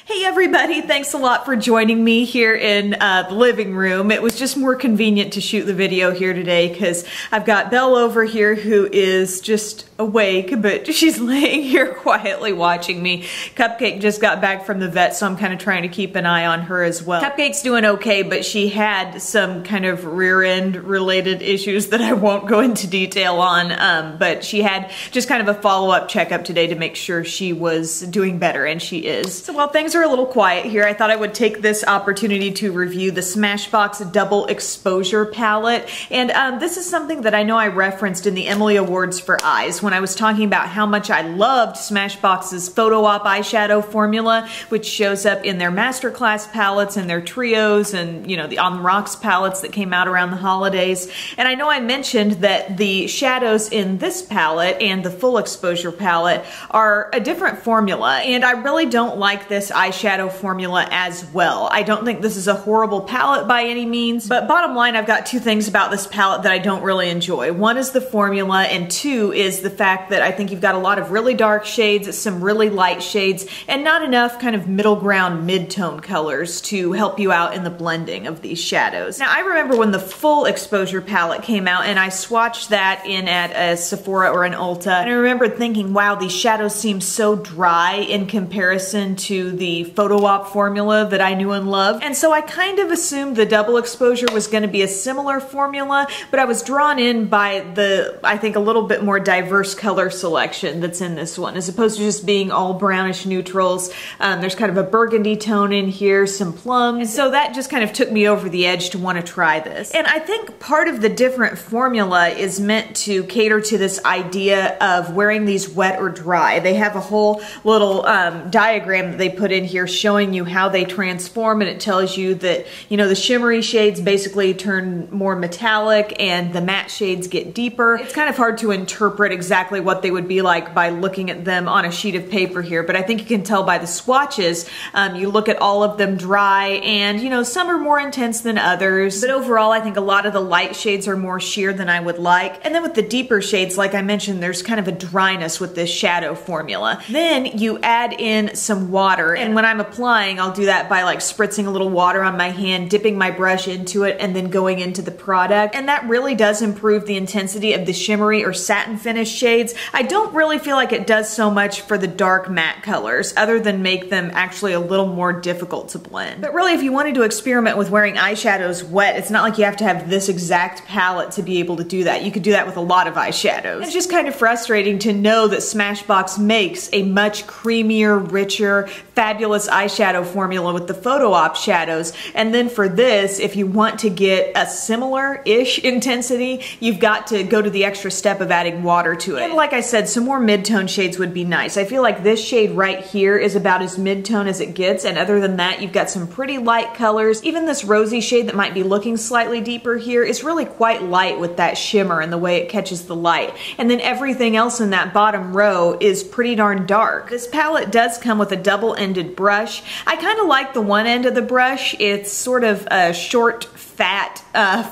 Hey everybody, thanks a lot for joining me here in the living room. It was just more convenient to shoot the video here today because I've got Belle over here who is just awake, but she's laying here quietly watching me. Cupcake just got back from the vet, so I'm kind of trying to keep an eye on her as well. Cupcake's doing okay, but she had some kind of rear end related issues that I won't go into detail on, but she had just kind of a follow-up checkup today to make sure she was doing better, and she is. So while things are a little quiet here, I thought I would take this opportunity to review the Smashbox Double Exposure Palette, and this is something that I know I referenced in the Emily Awards for Eyes when I was talking about how much I loved Smashbox's Photo Op eyeshadow formula, which shows up in their Masterclass palettes and their trios and, you know, the On the Rocks palettes that came out around the holidays. And I know I mentioned that the shadows in this palette and the Full Exposure palette are a different formula, and I really don't like this eyeshadow formula as well. I don't think this is a horrible palette by any means, but bottom line, I've got two things about this palette that I don't really enjoy. One is the formula, and two is the fact that I think you've got a lot of really dark shades, some really light shades, and not enough kind of middle ground mid-tone colors to help you out in the blending of these shadows. Now, I remember when the Full Exposure palette came out and I swatched that in at a Sephora or an Ulta, and I remember thinking, wow, these shadows seem so dry in comparison to the Photo Op formula that I knew and loved. And so I kind of assumed the Double Exposure was going to be a similar formula, but I was drawn in by the, I think, a little bit more diverse color selection that's in this one, as opposed to just being all brownish neutrals. There's kind of a burgundy tone in here, some plums, and so that just kind of took me over the edge to want to try this. And I think part of the different formula is meant to cater to this idea of wearing these wet or dry. They have a whole little diagram that they put in here showing you how they transform, and it tells you that, you know, the shimmery shades basically turn more metallic and the matte shades get deeper. It's kind of hard to interpret exactly what they would be like by looking at them on a sheet of paper here, but I think you can tell by the swatches. You look at all of them dry, and, you know, some are more intense than others, but overall I think a lot of the light shades are more sheer than I would like. And then with the deeper shades, like I mentioned, there's kind of a dryness with this shadow formula. Then you add in some water, and when I'm applying, I'll do that by like spritzing a little water on my hand, dipping my brush into it, and then going into the product. And that really does improve the intensity of the shimmery or satin finish shades. I don't really feel like it does so much for the dark matte colors, other than make them actually a little more difficult to blend. But really, if you wanted to experiment with wearing eyeshadows wet, it's not like you have to have this exact palette to be able to do that. You could do that with a lot of eyeshadows. It's just kind of frustrating to know that Smashbox makes a much creamier, richer, fabulous eyeshadow formula with the Photo Op shadows, and then for this, if you want to get a similar-ish intensity, you've got to go to the extra step of adding water to it. And like I said, some more mid-tone shades would be nice. I feel like this shade right here is about as mid-tone as it gets, and other than that, you've got some pretty light colors. Even this rosy shade that might be looking slightly deeper here is really quite light with that shimmer and the way it catches the light. And then everything else in that bottom row is pretty darn dark. This palette does come with a double-ended brush. I kind of like the one end of the brush. It's sort of a short, fat,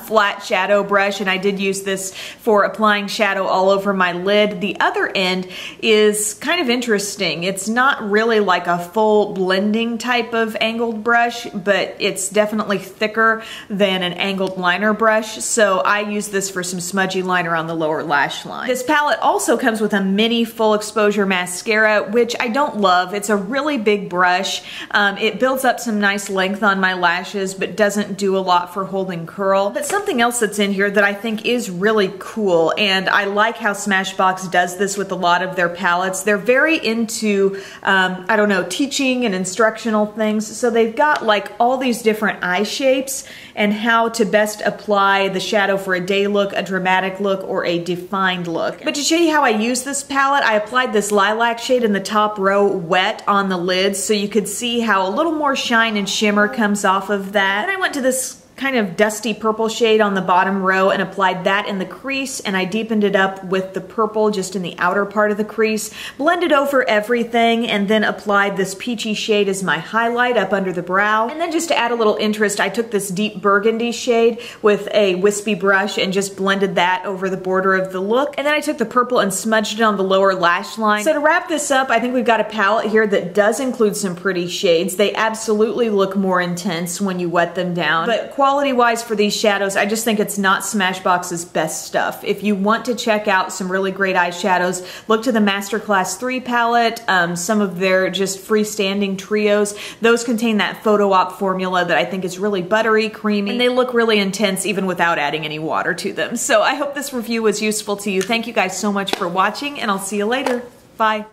flat shadow brush, and I did use this for applying shadow all over my lid. The other end is kind of interesting. It's not really like a full blending type of angled brush, but it's definitely thicker than an angled liner brush, so I use this for some smudgy liner on the lower lash line. This palette also comes with a mini Full Exposure mascara, which I don't love. It's a really big brush. It builds up some nice length on my lashes, but doesn't do a lot for holding curl. But something else that's in here that I think is really cool, and I like how Smashbox does this with a lot of their palettes. They're very into, I don't know, teaching and instructional things, so they've got like all these different eye shapes and how to best apply the shadow for a day look, a dramatic look, or a defined look. But to show you how I use this palette, I applied this lilac shade in the top row wet on the lids, so you could see how a little more shine and shimmer comes off of that. Then I went to this kind of dusty purple shade on the bottom row and applied that in the crease, and I deepened it up with the purple just in the outer part of the crease, blended over everything, and then applied this peachy shade as my highlight up under the brow. And then just to add a little interest, I took this deep burgundy shade with a wispy brush and just blended that over the border of the look. And then I took the purple and smudged it on the lower lash line. So to wrap this up, I think we've got a palette here that does include some pretty shades. They absolutely look more intense when you wet them down, but quality-wise for these shadows, I just think it's not Smashbox's best stuff. If you want to check out some really great eyeshadows, look to the Masterclass 3 palette, some of their just freestanding trios. Those contain that photo op formula that I think is really buttery, creamy, and they look really intense even without adding any water to them. So I hope this review was useful to you. Thank you guys so much for watching, and I'll see you later. Bye.